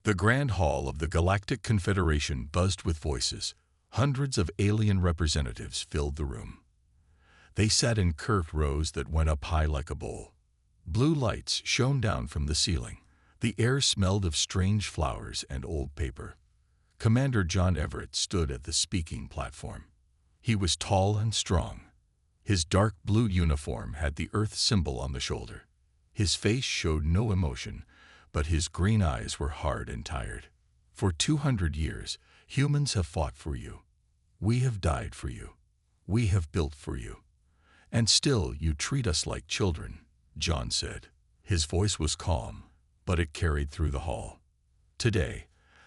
The Grand Hall of the Galactic Confederation buzzed with voices. Hundreds of alien representatives filled the room. They sat in curved rows that went up high like a bowl. Blue lights shone down from the ceiling. The air smelled of strange flowers and old paper. Commander John Everett stood at the speaking platform. He was tall and strong. His dark blue uniform had the Earth symbol on the shoulder. His face showed no emotion, but his green eyes were hard and tired. For 200 years, humans have fought for you. We have died for you. We have built for you. And still you treat us like children, John said. His voice was calm, but it carried through the hall. Today,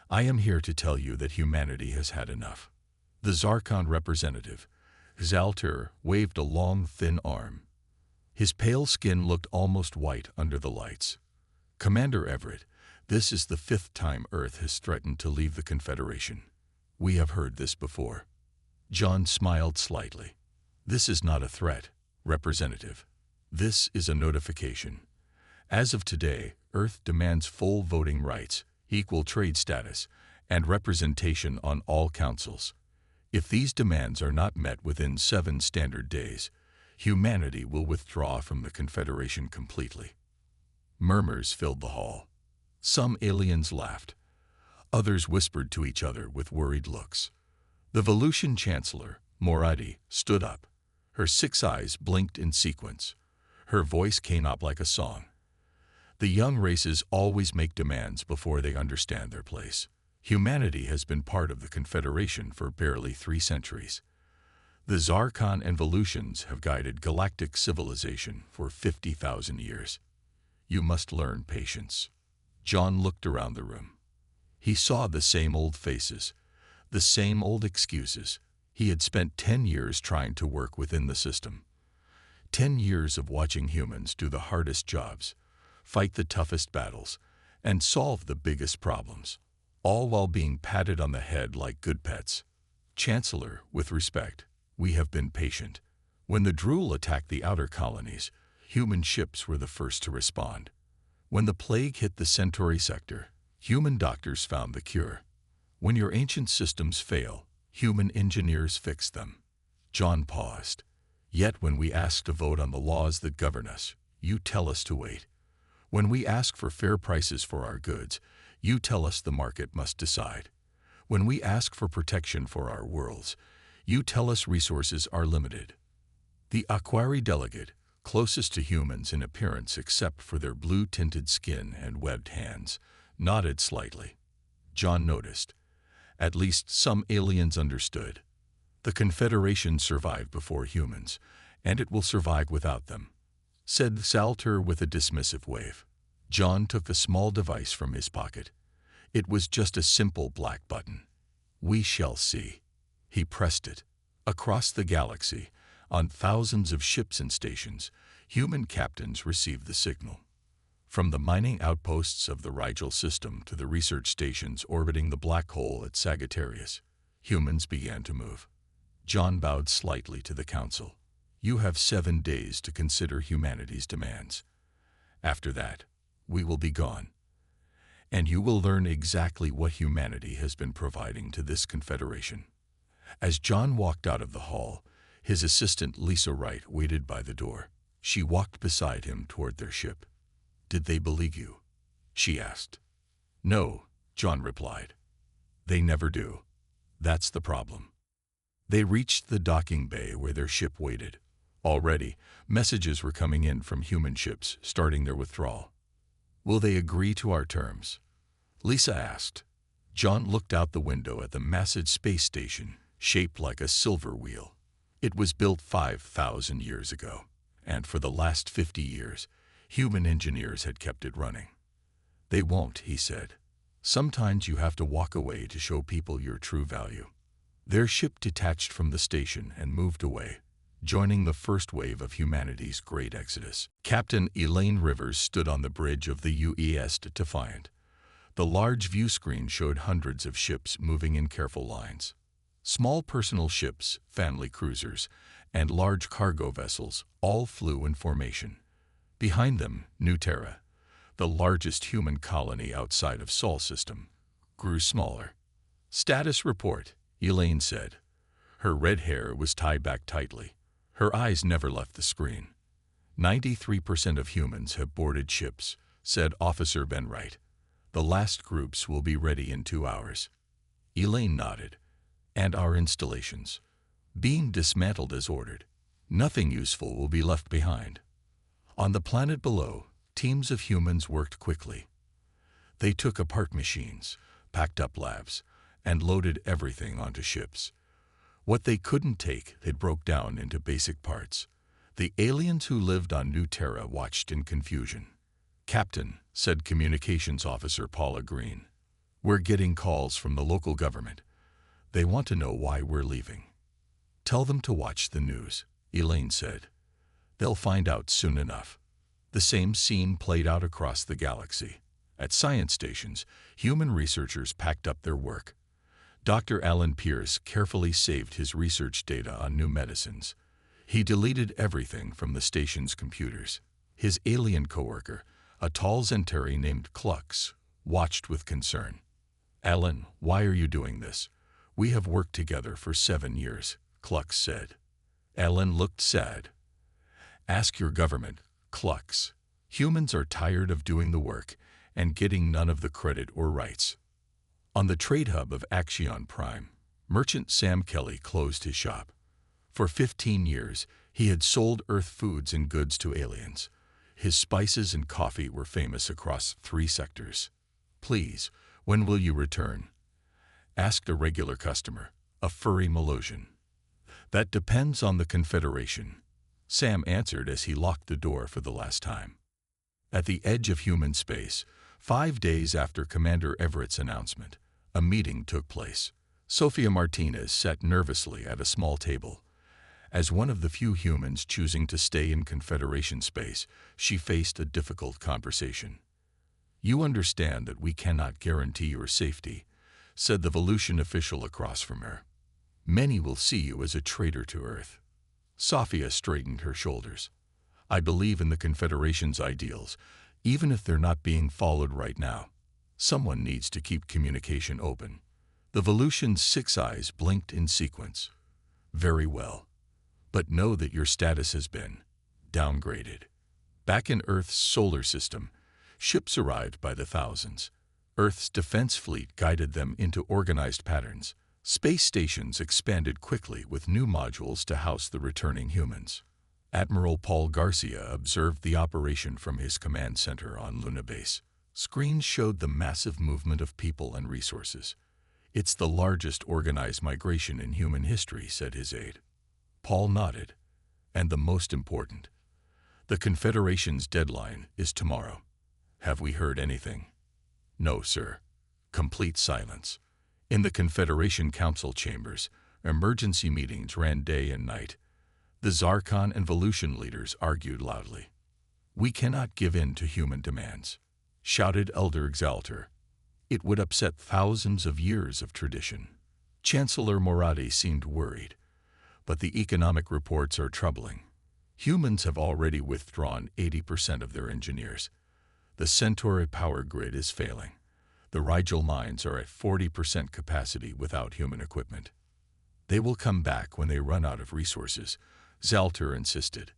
I am here to tell you that humanity has had enough. The Zarkon representative, Zalter, waved a long, thin arm. His pale skin looked almost white under the lights. Commander Everett, this is the 5th time Earth has threatened to leave the Confederation. We have heard this before. John smiled slightly. This is not a threat, Representative. This is a notification. As of today, Earth demands full voting rights, equal trade status, and representation on all councils. If these demands are not met within 7 standard days, humanity will withdraw from the Confederation completely. Murmurs filled the hall. Some aliens laughed. Others whispered to each other with worried looks. The Volusian Chancellor, Moradi, stood up. Her 6 eyes blinked in sequence. Her voice came up like a song. The young races always make demands before they understand their place. Humanity has been part of the Confederation for barely 3 centuries. The Zarkon and Volusians have guided galactic civilization for 50,000 years. You must learn patience. John looked around the room. He saw the same old faces, the same old excuses. He had spent 10 years trying to work within the system. 10 years of watching humans do the hardest jobs, fight the toughest battles, and solve the biggest problems, all while being patted on the head like good pets. Chancellor, with respect, we have been patient. When the Drool attacked the outer colonies, human ships were the first to respond. When the plague hit the Centauri sector, human doctors found the cure. When your ancient systems fail, human engineers fix them. John paused. Yet when we ask to vote on the laws that govern us, you tell us to wait. When we ask for fair prices for our goods, you tell us the market must decide. When we ask for protection for our worlds, you tell us resources are limited. The Aquari delegate, closest to humans in appearance except for their blue-tinted skin and webbed hands, nodded slightly. John noticed. At least some aliens understood. The Confederation survived before humans, and it will survive without them, said Zalter with a dismissive wave. John took a small device from his pocket. It was just a simple black button. We shall see. He pressed it. Across the galaxy, on thousands of ships and stations, human captains received the signal. From the mining outposts of the Rigel system to the research stations orbiting the black hole at Sagittarius, humans began to move. John bowed slightly to the council. You have 7 days to consider humanity's demands. After that, we will be gone. And you will learn exactly what humanity has been providing to this Confederation. As John walked out of the hall, his assistant Lisa Wright waited by the door. She walked beside him toward their ship. Did they believe you? She asked. No, John replied. They never do. That's the problem. They reached the docking bay where their ship waited. Already, messages were coming in from human ships starting their withdrawal. Will they agree to our terms? Lisa asked. John looked out the window at the massive space station, shaped like a silver wheel. It was built 5,000 years ago, and for the last 50 years, human engineers had kept it running. They won't, he said. Sometimes you have to walk away to show people your true value. Their ship detached from the station and moved away, joining the first wave of humanity's great exodus. Captain Elaine Rivers stood on the bridge of the UES Defiant. The large view screen showed hundreds of ships moving in careful lines. Small personal ships, family cruisers, and large cargo vessels all flew in formation. Behind them, New Terra, the largest human colony outside of Sol system, grew smaller. "Status report," Elaine said. Her red hair was tied back tightly. Her eyes never left the screen. 93% of humans have boarded ships," said Officer Benwright. "The last groups will be ready in 2 hours." Elaine nodded. "And our installations?" "Being dismantled as ordered. Nothing useful will be left behind." On the planet below, teams of humans worked quickly. They took apart machines, packed up labs, and loaded everything onto ships. What they couldn't take, they broke down into basic parts. The aliens who lived on New Terra watched in confusion. "Captain," said Communications Officer Paula Green, "we're getting calls from the local government. They want to know why we're leaving." "Tell them to watch the news," Elaine said. "They'll find out soon enough." The same scene played out across the galaxy. At science stations, human researchers packed up their work. Dr. Alan Pierce carefully saved his research data on new medicines. He deleted everything from the station's computers. His alien coworker, a tall Zentari named Klux, watched with concern. "Alan, why are you doing this? We have worked together for 7 years, Klux said. Alan looked sad. "Ask your government, Klux. Humans are tired of doing the work and getting none of the credit or rights." On the trade hub of Axion Prime, merchant Sam Kelly closed his shop. For 15 years, he had sold Earth foods and goods to aliens. His spices and coffee were famous across 3 sectors. "Please, when will you return?" asked a regular customer, a furry Melosian. "That depends on the Confederation," Sam answered as he locked the door for the last time. At the edge of human space, 5 days after Commander Everett's announcement, a meeting took place. Sofia Martinez sat nervously at a small table. As one of the few humans choosing to stay in Confederation space, she faced a difficult conversation. "You understand that we cannot guarantee your safety," said the Volusian official across from her. "Many will see you as a traitor to Earth." Sofia straightened her shoulders. "I believe in the Confederation's ideals, even if they're not being followed right now. Someone needs to keep communication open." The Volusian's 6 eyes blinked in sequence. "Very well. But know that your status has been downgraded." Back in Earth's solar system, ships arrived by the thousands. Earth's defense fleet guided them into organized patterns. Space stations expanded quickly with new modules to house the returning humans. Admiral Paul Garcia observed the operation from his command center on Luna Base. Screens showed the massive movement of people and resources. "It's the largest organized migration in human history," said his aide. Paul nodded. "And the most important. The Confederation's deadline is tomorrow. Have we heard anything?" "No, sir." Complete silence. In the Confederation Council chambers, emergency meetings ran day and night. The Zarkon and Volusian leaders argued loudly. "We cannot give in to human demands," shouted Elder Exalter. "It would upset thousands of years of tradition." Chancellor Moradi seemed worried. "But the economic reports are troubling. Humans have already withdrawn 80% of their engineers. The Centauri power grid is failing. The Rigel mines are at 40% capacity without human equipment. They will come back when they run out of resources," Zalter insisted.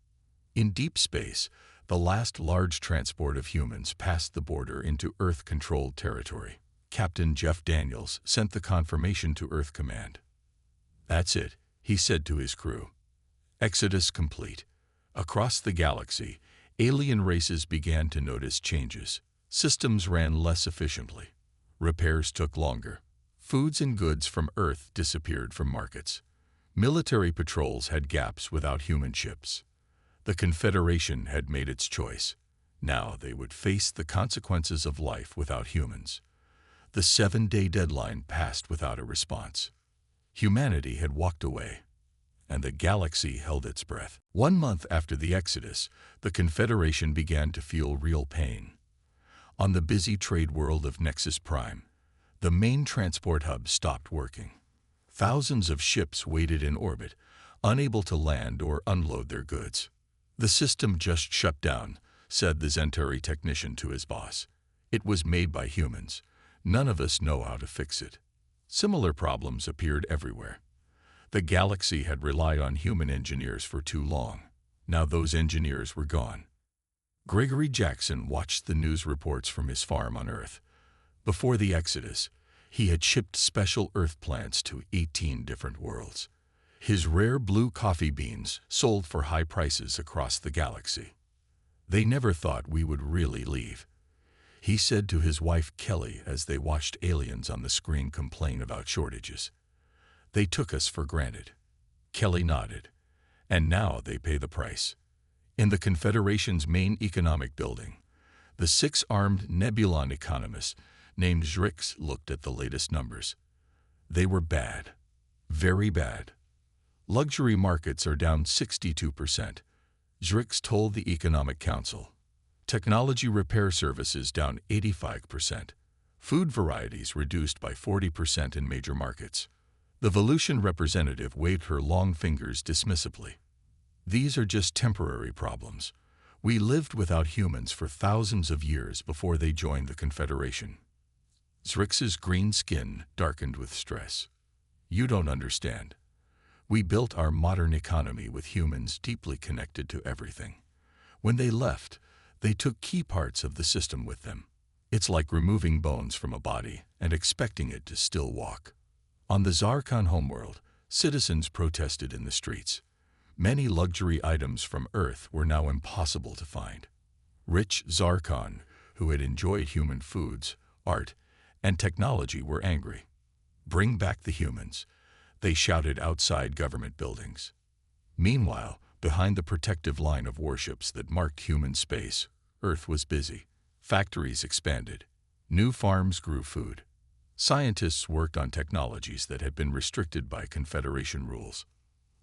In deep space, the last large transport of humans passed the border into Earth-controlled territory. Captain Jeff Daniels sent the confirmation to Earth Command. "That's it," he said to his crew. "Exodus complete." Across the galaxy, alien races began to notice changes. Systems ran less efficiently. Repairs took longer. Foods and goods from Earth disappeared from markets. Military patrols had gaps without human ships. The Confederation had made its choice. Now they would face the consequences of life without humans. The 7-day deadline passed without a response. Humanity had walked away, and the galaxy held its breath. 1 month after the Exodus, the Confederation began to feel real pain. On the busy trade world of Nexus Prime, the main transport hub stopped working. Thousands of ships waited in orbit, unable to land or unload their goods. The system just shut down, said the Centauri technician to his boss. "It was made by humans. None of us know how to fix it." Similar problems appeared everywhere. The galaxy had relied on human engineers for too long. Now those engineers were gone. Gregory Jackson watched the news reports from his farm on Earth. Before the Exodus, he had shipped special Earth plants to 18 different worlds. His rare blue coffee beans sold for high prices across the galaxy. "They never thought we would really leave," he said to his wife Kelly as they watched aliens on the screen complain about shortages. "They took us for granted." Kelly nodded. "And now they pay the price." In the Confederation's main economic building, the six-armed Nebulon economist named Zrix looked at the latest numbers. They were bad. Very bad. Luxury markets are down 62%, Zrix told the Economic Council. Technology repair services down 85%. Food varieties reduced by 40% in major markets. The Volution representative waved her long fingers dismissively. "These are just temporary problems. We lived without humans for thousands of years before they joined the Confederation." Zrix's green skin darkened with stress. "You don't understand. We built our modern economy with humans deeply connected to everything. When they left, they took key parts of the system with them. It's like removing bones from a body and expecting it to still walk." On the Zarkon homeworld, citizens protested in the streets. Many luxury items from Earth were now impossible to find. Rich Zarkon, who had enjoyed human foods, art, and technology, were angry. "Bring back the humans," they shouted outside government buildings. Meanwhile, behind the protective line of warships that marked human space, Earth was busy. Factories expanded. New farms grew food. Scientists worked on technologies that had been restricted by Confederation rules.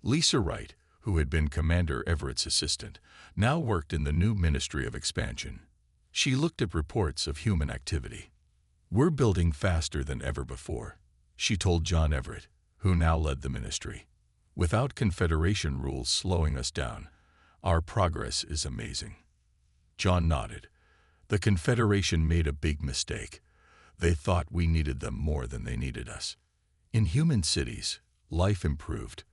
Lisa Wright, who had been Commander Everett's assistant, now worked in the new Ministry of Expansion. She looked at reports of human activity. "We're building faster than ever before," she told John Everett, who now led the ministry. "Without Confederation rules slowing us down, our progress is amazing." John nodded. The Confederation made a big mistake. They thought we needed them more than they needed us. In human cities, life improved.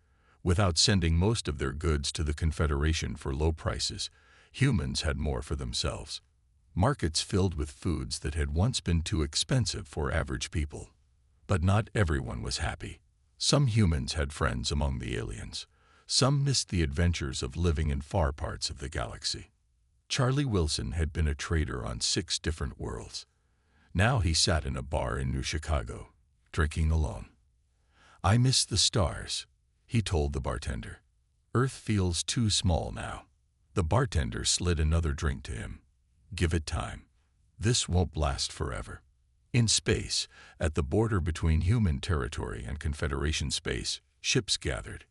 Without sending most of their goods to the Confederation for low prices, humans had more for themselves. Markets filled with foods that had once been too expensive for average people. But not everyone was happy. Some humans had friends among the aliens. Some missed the adventures of living in far parts of the galaxy. Charlie Wilson had been a trader on 6 different worlds. Now he sat in a bar in New Chicago, drinking alone. "I miss the stars," he told the bartender. "Earth feels too small now." The bartender slid another drink to him. "Give it time. This won't last forever." In space, at the border between human territory and Confederation space, ships gathered.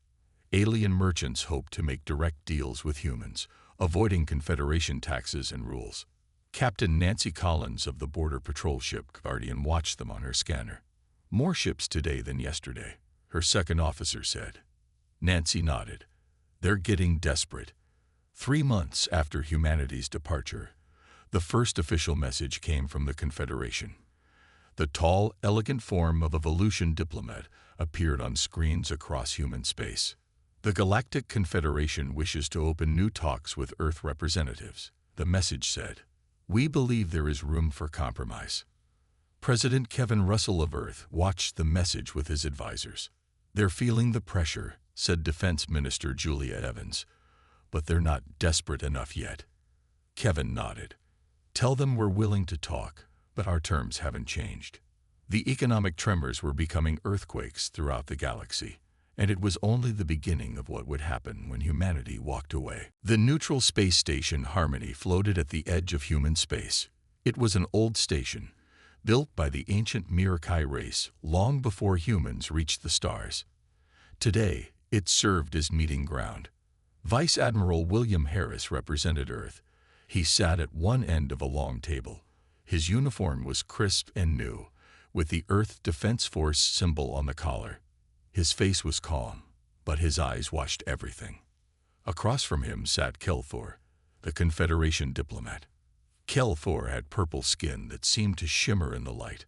Alien merchants hoped to make direct deals with humans, avoiding Confederation taxes and rules. Captain Nancy Collins of the Border Patrol ship Guardian watched them on her scanner. "More ships today than yesterday," her second officer said. Nancy nodded. "They're getting desperate." 3 months after humanity's departure, the first official message came from the Confederation. The tall, elegant form of a Volution diplomat appeared on screens across human space. "The Galactic Confederation wishes to open new talks with Earth representatives," the message said. "We believe there is room for compromise." President Kevin Russell of Earth watched the message with his advisors. "They're feeling the pressure," said Defense Minister Julia Evans, "but they're not desperate enough yet." Kevin nodded. "Tell them we're willing to talk, but our terms haven't changed." The economic tremors were becoming earthquakes throughout the galaxy, and it was only the beginning of what would happen when humanity walked away. The neutral space station Harmony floated at the edge of human space. It was an old station, built by the ancient Mirakai race long before humans reached the stars. Today, it served as meeting ground. Vice Admiral William Harris represented Earth. He sat at one end of a long table. His uniform was crisp and new, with the Earth Defense Force symbol on the collar. His face was calm, but his eyes watched everything. Across from him sat Kelthor, the Confederation diplomat. Kelfor had purple skin that seemed to shimmer in the light.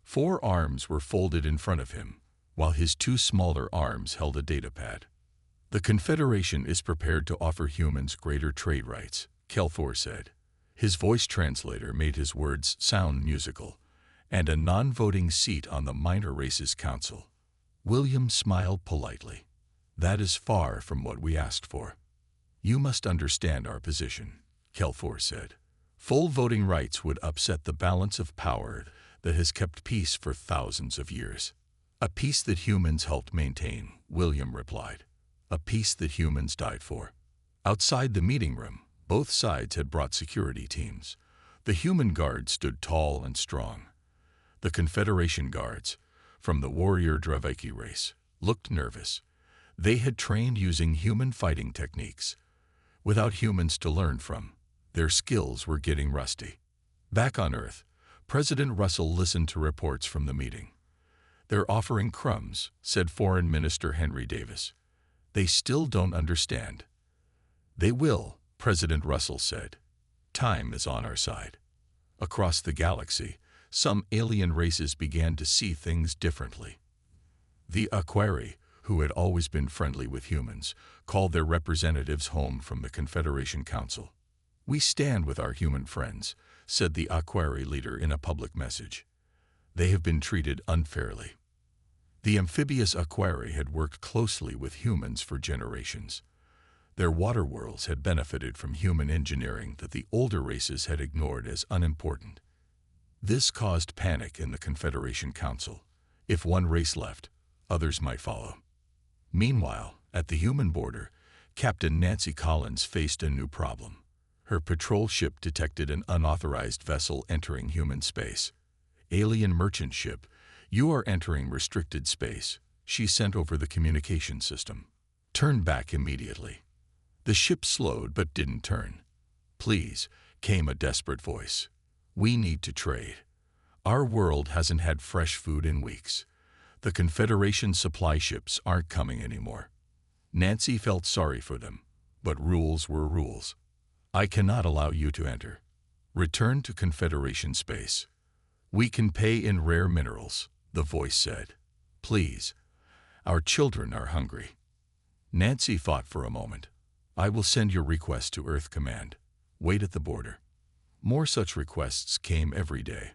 4 arms were folded in front of him, while his 2 smaller arms held a datapad. The Confederation is prepared to offer humans greater trade rights, Kelfor said. His voice translator made his words sound musical, and a non-voting seat on the Minor Races Council. William smiled politely. That is far from what we asked for. You must understand our position, Kelfor said. Full voting rights would upset the balance of power that has kept peace for thousands of years. A peace that humans helped maintain, William replied. A peace that humans died for. Outside the meeting room, both sides had brought security teams. The human guards stood tall and strong. The Confederation guards, from the warrior Dravaki race, looked nervous. They had trained using human fighting techniques. Without humans to learn from, their skills were getting rusty. Back on Earth, President Russell listened to reports from the meeting. They're offering crumbs, said Foreign Minister Henry Davis. They still don't understand. They will, President Russell said. Time is on our side. Across the galaxy, some alien races began to see things differently. The Aquari, who had always been friendly with humans, called their representatives home from the Confederation Council. We stand with our human friends, said the Aquari leader in a public message. They have been treated unfairly. The amphibious Aquari had worked closely with humans for generations. Their water worlds had benefited from human engineering that the older races had ignored as unimportant. This caused panic in the Confederation Council. If one race left, others might follow. Meanwhile, at the human border, Captain Nancy Collins faced a new problem. Her patrol ship detected an unauthorized vessel entering human space. Alien merchant ship, you are entering restricted space, she sent over the communication system. Turn back immediately. The ship slowed but didn't turn. Please, came a desperate voice. We need to trade. Our world hasn't had fresh food in weeks. The Confederation supply ships aren't coming anymore. Nancy felt sorry for them, but rules were rules. I cannot allow you to enter. Return to Confederation space. We can pay in rare minerals, the voice said. Please. Our children are hungry. Nancy thought for a moment. I will send your request to Earth Command. Wait at the border. More such requests came every day.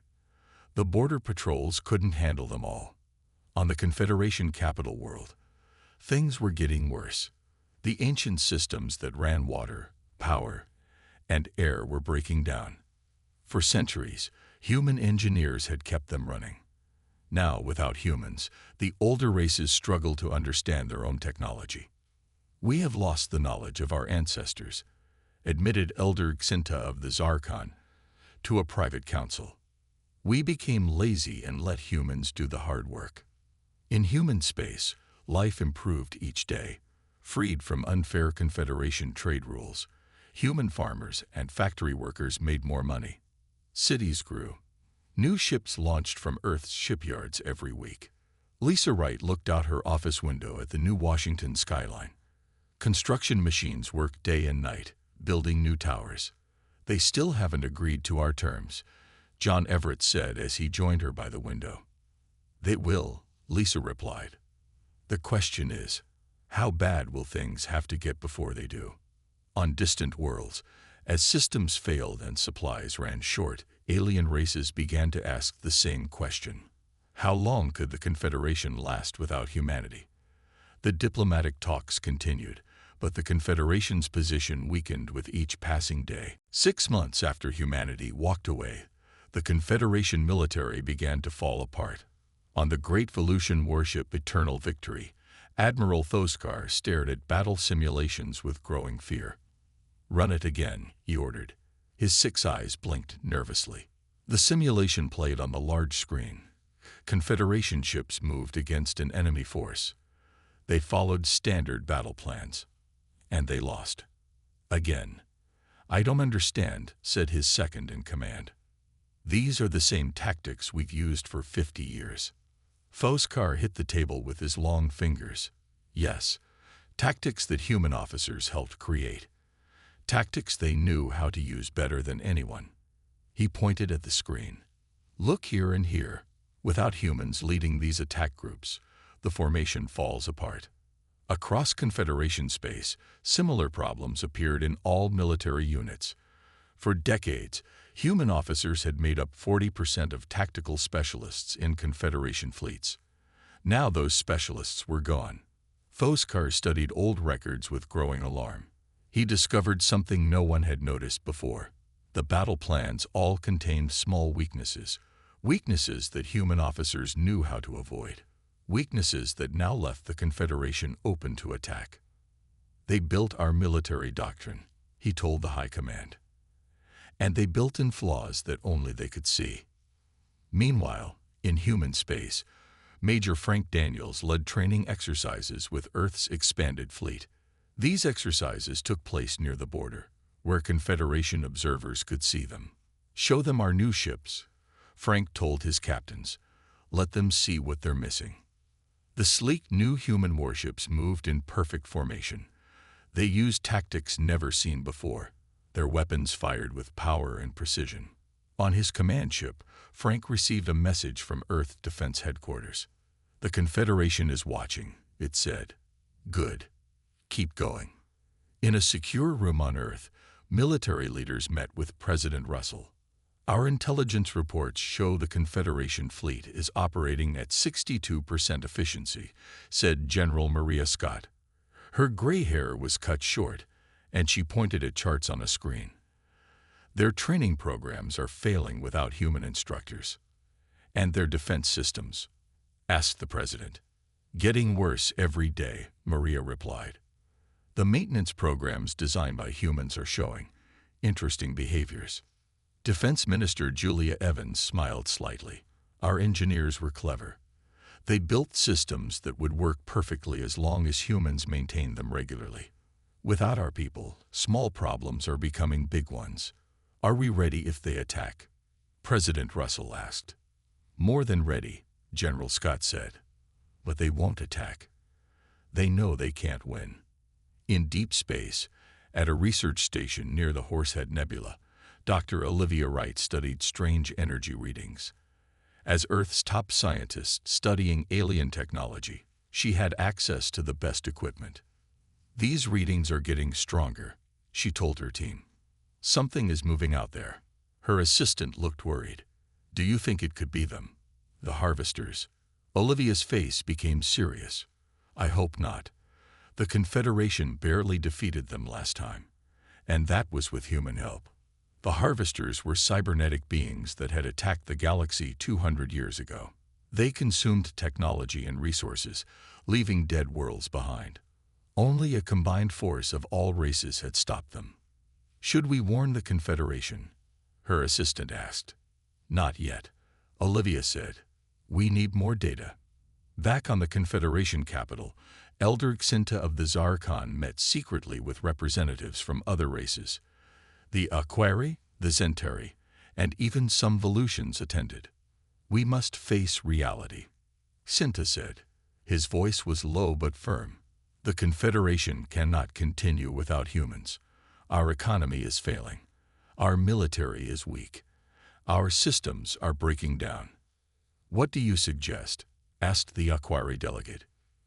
The border patrols couldn't handle them all. On the Confederation capital world, things were getting worse. The ancient systems that ran water, power, and air were breaking down. For centuries, human engineers had kept them running. Now, without humans, the older races struggled to understand their own technology. We have lost the knowledge of our ancestors, admitted Elder Xinta of the Zarkon to a private council. We became lazy and let humans do the hard work. In human space, life improved each day. Freed from unfair Confederation trade rules, human farmers and factory workers made more money. Cities grew. New ships launched from Earth's shipyards every week. Lisa Wright looked out her office window at the new Washington skyline. Construction machines worked day and night, building new towers. They still haven't agreed to our terms, John Everett said as he joined her by the window. They will, Lisa replied. The question is, how bad will things have to get before they do? On distant worlds, as systems failed and supplies ran short, alien races began to ask the same question. How long could the Confederation last without humanity? The diplomatic talks continued, but the Confederation's position weakened with each passing day. 6 months after humanity walked away, the Confederation military began to fall apart. On the great Volusian warship Eternal Victory, Admiral Thoskar stared at battle simulations with growing fear. Run it again, he ordered. His 6 eyes blinked nervously. The simulation played on the large screen. Confederation ships moved against an enemy force. They followed standard battle plans. And they lost. Again. I don't understand, said his second in command. These are the same tactics we've used for 50 years. Thoskar hit the table with his long fingers. Yes, tactics that human officers helped create. Tactics they knew how to use better than anyone. He pointed at the screen. Look here and here. Without humans leading these attack groups, the formation falls apart. Across Confederation space, similar problems appeared in all military units. For decades, human officers had made up 40% of tactical specialists in Confederation fleets. Now those specialists were gone. Foskar studied old records with growing alarm. He discovered something no one had noticed before. The battle plans all contained small weaknesses, weaknesses that human officers knew how to avoid, weaknesses that now left the Confederation open to attack. They built our military doctrine, he told the High Command. And they built in flaws that only they could see. Meanwhile, in human space, Major Frank Daniels led training exercises with Earth's expanded fleet. These exercises took place near the border, where Confederation observers could see them. Show them our new ships, Frank told his captains. Let them see what they're missing. The sleek new human warships moved in perfect formation. They used tactics never seen before. Their weapons fired with power and precision. On his command ship, Frank received a message from Earth Defense Headquarters. The Confederation is watching, it said. Good. Keep going. In a secure room on Earth, military leaders met with President Russell. Our intelligence reports show the Confederation fleet is operating at 62% efficiency, said General Maria Scott. Her gray hair was cut short, and she pointed at charts on a screen. Their training programs are failing without human instructors. And their defense systems? Asked the President. Getting worse every day, Maria replied. The maintenance programs designed by humans are showing interesting behaviors. Defense Minister Julia Evans smiled slightly. Our engineers were clever. They built systems that would work perfectly as long as humans maintained them regularly. Without our people, small problems are becoming big ones. Are we ready if they attack? President Russell asked. More than ready, General Scott said. But they won't attack. They know they can't win. In deep space, at a research station near the Horsehead Nebula, Dr. Olivia Wright studied strange energy readings. As Earth's top scientist studying alien technology, she had access to the best equipment. These readings are getting stronger, she told her team. Something is moving out there. Her assistant looked worried. Do you think it could be them? The harvesters. Olivia's face became serious. I hope not. The Confederation barely defeated them last time, and that was with human help. The harvesters were cybernetic beings that had attacked the galaxy 200 years ago. They consumed technology and resources, leaving dead worlds behind. Only a combined force of all races had stopped them. Should we warn the Confederation? Her assistant asked. Not yet, Olivia said. We need more data. Back on the Confederation capital, Elder Xinta of the Zarkon met secretly with representatives from other races. The Aquari, the Zentari, and even some Volusians attended. We must face reality, Xinta said. His voice was low but firm. The Confederation cannot continue without humans. Our economy is failing. Our military is weak. Our systems are breaking down. What do you suggest? Asked the Aquari delegate.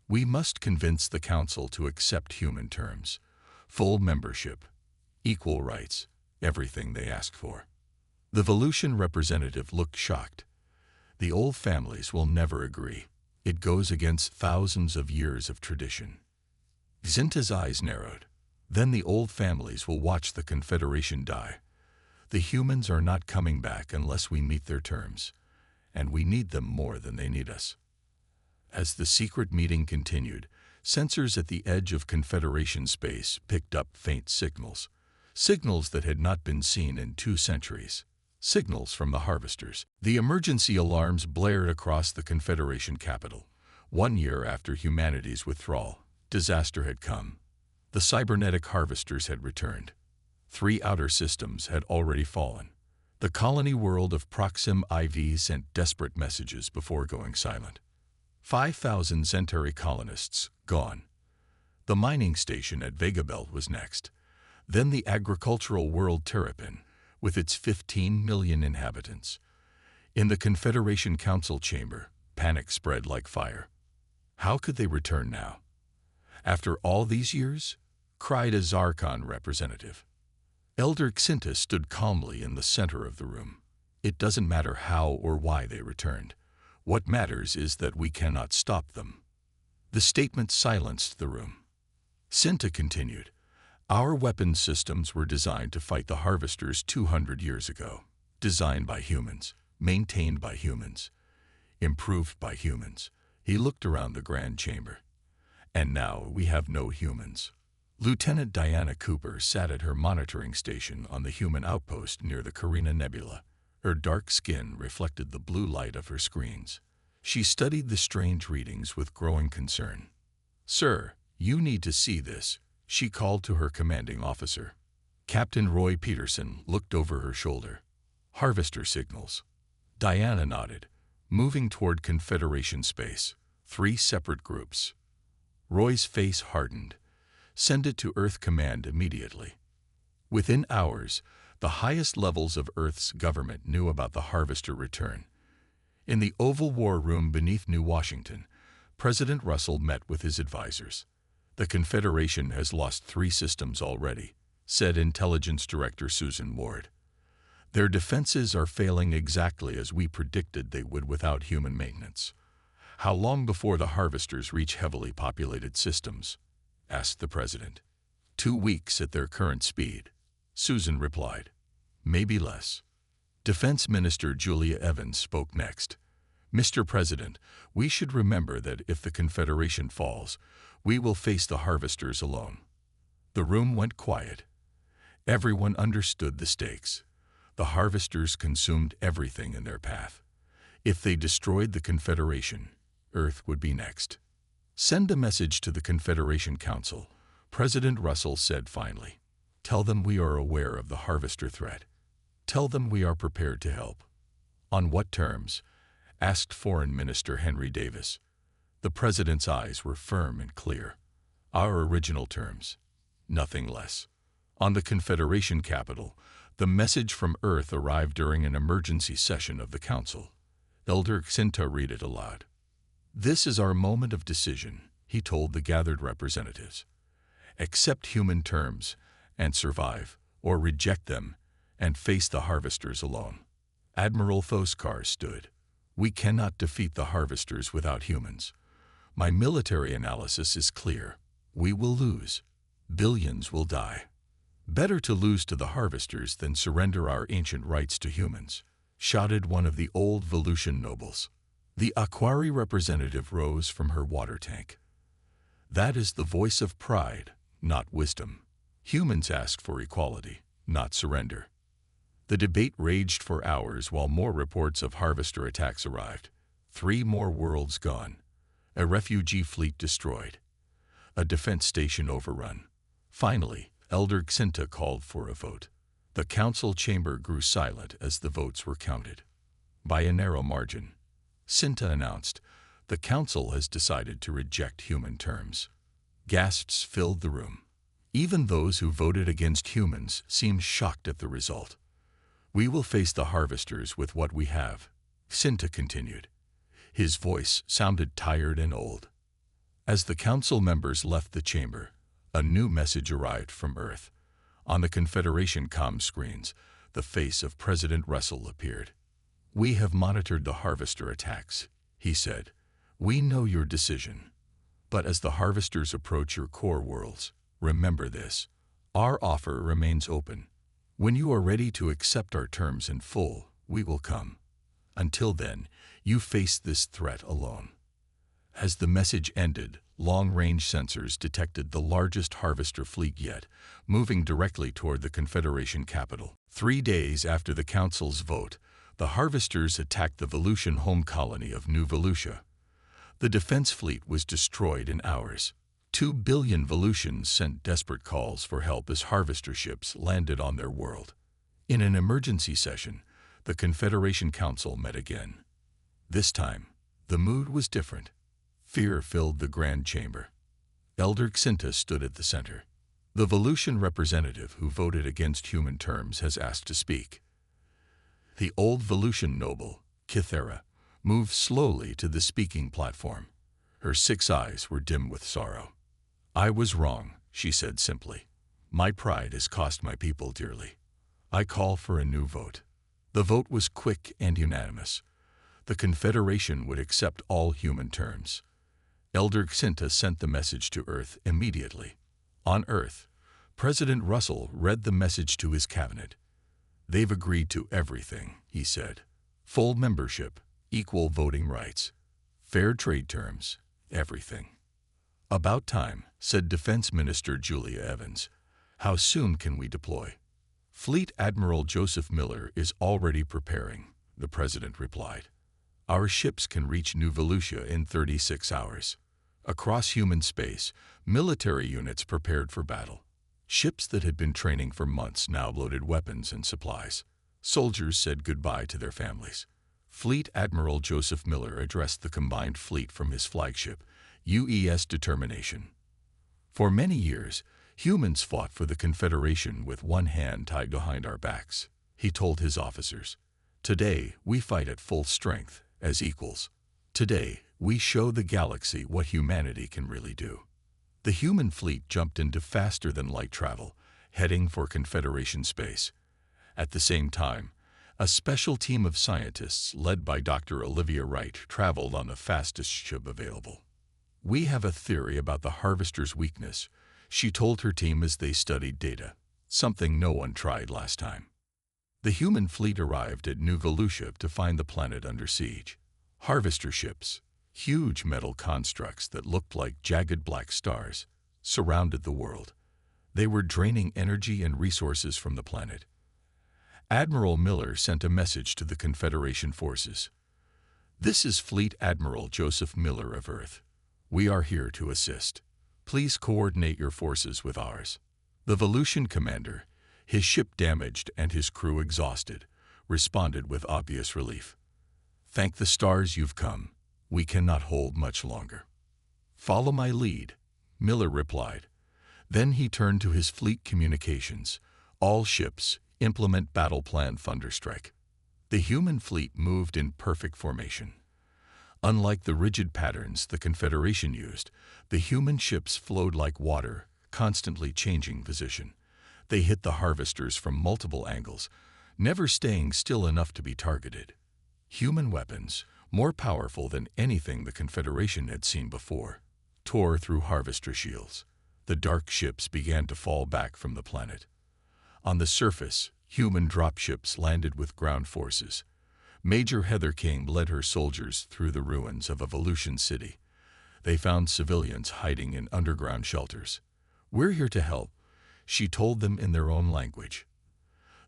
We must convince the Council to accept human terms. Full membership, equal rights, everything they ask for. The Volusian representative looked shocked. The old families will never agree. It goes against thousands of years of tradition. Xinta's eyes narrowed. Then the old families will watch the Confederation die. The humans are not coming back unless we meet their terms, and we need them more than they need us. As the secret meeting continued, sensors at the edge of Confederation space picked up faint signals. Signals that had not been seen in 2 centuries. Signals from the harvesters. The emergency alarms blared across the Confederation capital. 1 year after humanity's withdrawal, disaster had come. The cybernetic harvesters had returned. 3 outer systems had already fallen. The colony world of Proxim IV sent desperate messages before going silent. 5,000 Zentari colonists gone. The mining station at Vegabelt was next. Then the agricultural world Terrapin, with its 15 million inhabitants. In the Confederation Council chamber, panic spread like fire. How could they return now? After all these years? Cried a Zarkon representative. Elder Xinta stood calmly in the center of the room. It doesn't matter how or why they returned. What matters is that we cannot stop them. The statement silenced the room. Xinta continued, "Our weapon systems were designed to fight the harvesters 200 years ago. Designed by humans, maintained by humans, improved by humans." He looked around the grand chamber. "And now we have no humans." Lieutenant Diana Cooper sat at her monitoring station on the human outpost near the Carina Nebula. Her dark skin reflected the blue light of her screens. She studied the strange readings with growing concern. "Sir, you need to see this," she called to her commanding officer. Captain Roy Peterson looked over her shoulder. "Harvester signals." Diana nodded, moving toward Confederation space. 3 separate groups. Roy's face hardened. "Send it to Earth Command immediately." Within hours, the highest levels of Earth's government knew about the harvester return. In the Oval War Room beneath New Washington, President Russell met with his advisors. "The Confederation has lost 3 systems already," said Intelligence Director Susan Ward. "Their defenses are failing exactly as we predicted they would without human maintenance." "How long before the harvesters reach heavily populated systems?" asked the president. 2 weeks at their current speed," Susan replied. "Maybe less." Defense Minister Julia Evans spoke next. "Mr. President, we should remember that if the Confederation falls, we will face the harvesters alone." The room went quiet. Everyone understood the stakes. The harvesters consumed everything in their path. If they destroyed the Confederation, Earth would be next. "Send a message to the Confederation Council," President Russell said finally. "Tell them we are aware of the harvester threat. Tell them we are prepared to help." "On what terms?" asked Foreign Minister Henry Davis. The president's eyes were firm and clear. "Our original terms. Nothing less." On the Confederation capital, the message from Earth arrived during an emergency session of the Council. Elder Xinta read it aloud. "This is our moment of decision," he told the gathered representatives. "Accept human terms and survive, or reject them and face the harvesters alone." Admiral Thoskar stood. "We cannot defeat the harvesters without humans. My military analysis is clear. We will lose. Billions will die. Better to lose to the harvesters than surrender our ancient rights to humans," shouted one of the old Volusian nobles. The Aquari representative rose from her water tank. "That is the voice of pride, not wisdom. Humans ask for equality, not surrender." The debate raged for hours while more reports of harvester attacks arrived. 3 more worlds gone. A refugee fleet destroyed. A defense station overrun. Finally, Elder Xinta called for a vote. The council chamber grew silent as the votes were counted. By a narrow margin, Xinta announced, "The council has decided to reject human terms." Gasps filled the room. Even those who voted against humans seemed shocked at the result. "We will face the harvesters with what we have," Xinta continued. His voice sounded tired and old. As the council members left the chamber, a new message arrived from Earth. On the Confederation comm screens, the face of President Russell appeared. "We have monitored the harvester attacks," he said. "We know your decision. But as the harvesters approach your core worlds, remember this. Our offer remains open. When you are ready to accept our terms in full, we will come. Until then, you face this threat alone." As the message ended, long-range sensors detected the largest harvester fleet yet, moving directly toward the Confederation capital. 3 days after the Council's vote, the harvesters attacked the Volusian home colony of New Volusia. The defense fleet was destroyed in hours. 2 billion Volusians sent desperate calls for help as harvester ships landed on their world. In an emergency session, the Confederation Council met again. This time, the mood was different. Fear filled the grand chamber. Elder Xinta stood at the center. The Volusian representative who voted against human terms has asked to speak. The old Volusian noble, Kythera, moved slowly to the speaking platform. Her 6 eyes were dim with sorrow. "I was wrong," she said simply. "My pride has cost my people dearly. I call for a new vote." The vote was quick and unanimous. The Confederation would accept all human terms. Elder Xinta sent the message to Earth immediately. On Earth, President Russell read the message to his cabinet. "They've agreed to everything," he said. "Full membership, equal voting rights, fair trade terms, everything." "About time," said Defense Minister Julia Evans. "How soon can we deploy?" "Fleet Admiral Joseph Miller is already preparing," the President replied. "Our ships can reach New Volusia in 36 hours. Across human space, military units prepared for battle. Ships that had been training for months now loaded weapons and supplies. Soldiers said goodbye to their families." Fleet Admiral Joseph Miller addressed the combined fleet from his flagship, UES Determination. "For many years, humans fought for the Confederation with one hand tied behind our backs," he told his officers. "Today, we fight at full strength, as equals. Today, we show the galaxy what humanity can really do." The human fleet jumped into faster-than-light travel, heading for Confederation space. At the same time, a special team of scientists led by Dr. Olivia Wright traveled on the fastest ship available. "We have a theory about the Harvester's weakness," she told her team as they studied data, something no one tried last time. The human fleet arrived at New Volusia to find the planet under siege. Harvester ships, huge metal constructs that looked like jagged black stars, surrounded the world. They were draining energy and resources from the planet. Admiral Miller sent a message to the Confederation forces. "This is Fleet Admiral Joseph Miller of Earth. We are here to assist. Please coordinate your forces with ours." The Volusian commander, his ship damaged and his crew exhausted, responded with obvious relief. "Thank the stars you've come. We cannot hold much longer." "Follow my lead," Miller replied. Then he turned to his fleet communications. "All ships, implement battle plan Thunderstrike." The human fleet moved in perfect formation. Unlike the rigid patterns the Confederation used, the human ships flowed like water, constantly changing position. They hit the harvesters from multiple angles, never staying still enough to be targeted. Human weapons, more powerful than anything the Confederation had seen before, tore through harvester shields. The dark ships began to fall back from the planet. On the surface, human dropships landed with ground forces. Major Heather King led her soldiers through the ruins of a Volusian city. They found civilians hiding in underground shelters. "We're here to help," she told them in their own language.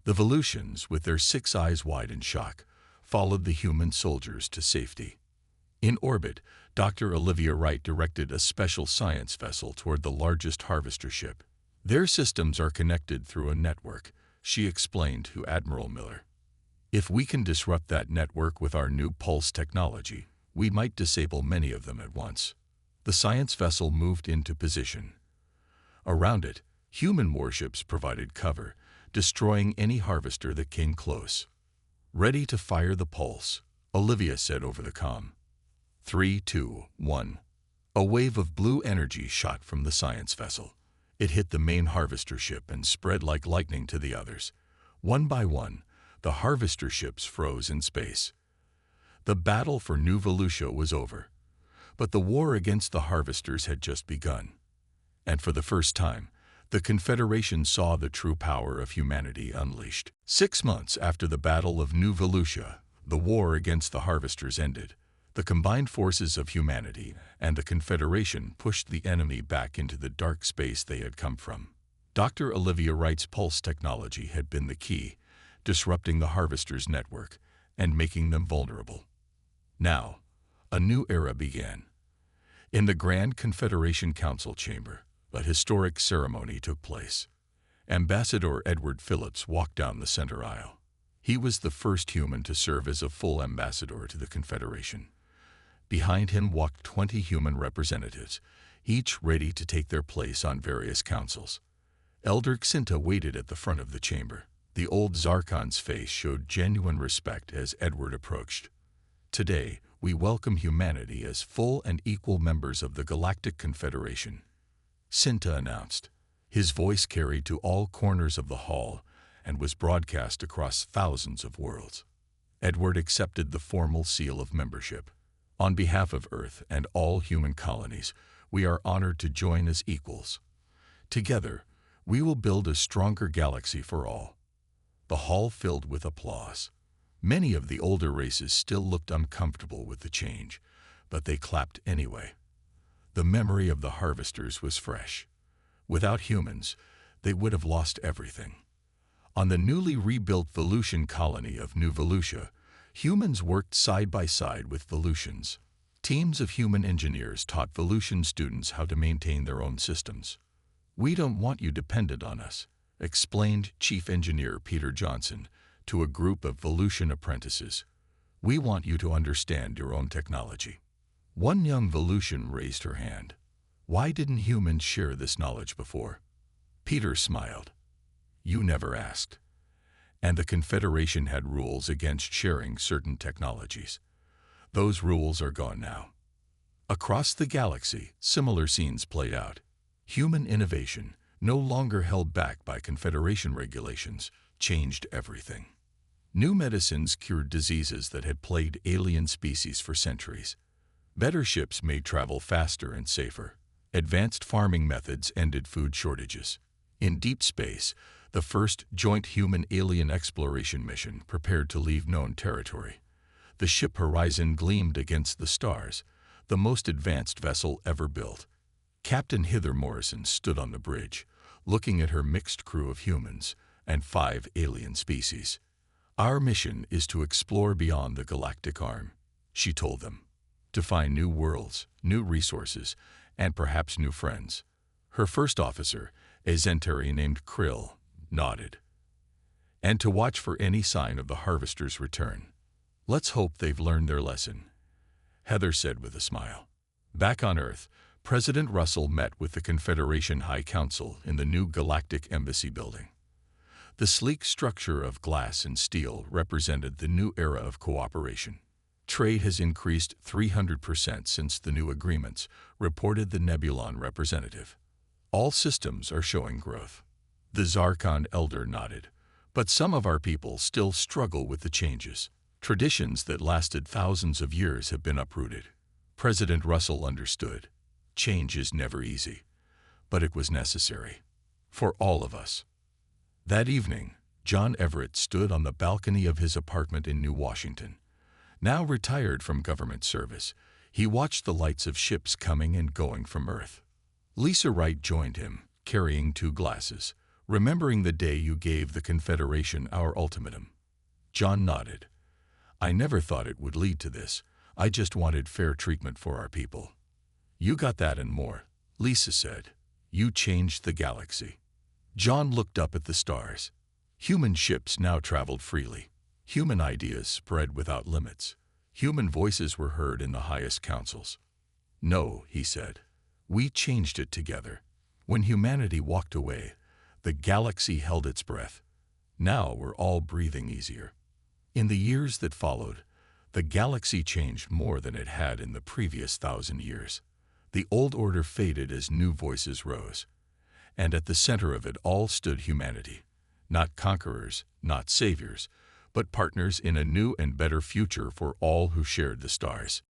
The Volusians, with their 6 eyes wide in shock, followed the human soldiers to safety. In orbit, Dr. Olivia Wright directed a special science vessel toward the largest harvester ship. "Their systems are connected through a network," she explained to Admiral Miller. "If we can disrupt that network with our new pulse technology, we might disable many of them at once." The science vessel moved into position. Around it, human warships provided cover, destroying any harvester that came close. "Ready to fire the pulse," Olivia said over the comm. 3, 2, 1. A wave of blue energy shot from the science vessel. It hit the main harvester ship and spread like lightning to the others. One by one, the harvester ships froze in space. The battle for New Volusia was over, but the war against the harvesters had just begun. And for the first time, the Confederation saw the true power of humanity unleashed. 6 months after the Battle of New Volusia, the war against the harvesters ended. The combined forces of humanity and the Confederation pushed the enemy back into the dark space they had come from. Dr. Olivia Wright's pulse technology had been the key, disrupting the harvesters' network and making them vulnerable. Now, a new era began. In the Grand Confederation Council chamber, a historic ceremony took place. Ambassador Edward Phillips walked down the center aisle. He was the first human to serve as a full ambassador to the Confederation. Behind him walked 20 human representatives, each ready to take their place on various councils. Elder Xinta waited at the front of the chamber. The old Zarkon's face showed genuine respect as Edward approached. Today, we welcome humanity as full and equal members of the Galactic Confederation, Xinta announced. His voice carried to all corners of the hall and was broadcast across thousands of worlds. Edward accepted the formal seal of membership. On behalf of Earth and all human colonies, we are honored to join as equals. Together, we will build a stronger galaxy for all. The hall filled with applause. Many of the older races still looked uncomfortable with the change, but they clapped anyway. The memory of the harvesters was fresh. Without humans, they would have lost everything. On the newly rebuilt Volusian colony of New Volusia, humans worked side by side with Volusians. Teams of human engineers taught Volusian students how to maintain their own systems. "We don't want you dependent on us," explained Chief Engineer Peter Johnson to a group of Volusian apprentices. "We want you to understand your own technology." One young Volusian raised her hand. "Why didn't humans share this knowledge before?" Peter smiled. "You never asked." And the Confederation had rules against sharing certain technologies. Those rules are gone now. Across the galaxy, similar scenes played out. Human innovation, no longer held back by Confederation regulations, changed everything. New medicines cured diseases that had plagued alien species for centuries. Better ships made travel faster and safer. Advanced farming methods ended food shortages. In deep space, the first joint human-alien exploration mission prepared to leave known territory. The ship Horizon gleamed against the stars, the most advanced vessel ever built. Captain Hither Morrison stood on the bridge, looking at her mixed crew of humans and 5 alien species. "Our mission is to explore beyond the galactic arm," she told them. "To find new worlds, new resources, and perhaps new friends." Her first officer, a Zentari named Krill, nodded. "And to watch for any sign of the harvester's return. Let's hope they've learned their lesson," Heather said with a smile. Back on Earth, President Russell met with the Confederation High Council in the new Galactic Embassy building. The sleek structure of glass and steel represented the new era of cooperation. "Trade has increased 300% since the new agreements," reported the Nebulon representative. "All systems are showing growth." The Zarkon elder nodded. "But some of our people still struggle with the changes. Traditions that lasted thousands of years have been uprooted." President Russell understood. Change is never easy, but it was necessary. For all of us. That evening, John Everett stood on the balcony of his apartment in New Washington. Now retired from government service, he watched the lights of ships coming and going from Earth. Lisa Wright joined him, carrying 2 glasses. "Remembering the day you gave the Confederation our ultimatum?" John nodded. "I never thought it would lead to this. I just wanted fair treatment for our people." "You got that and more," Lisa said. "You changed the galaxy." John looked up at the stars. Human ships now traveled freely. Human ideas spread without limits. Human voices were heard in the highest councils. "No," he said. "We changed it together. When humanity walked away, the galaxy held its breath. Now we're all breathing easier." In the years that followed, the galaxy changed more than it had in the previous 1,000 years. The old order faded as new voices rose. And at the center of it all stood humanity. Not conquerors, not saviors, but partners in a new and better future for all who shared the stars.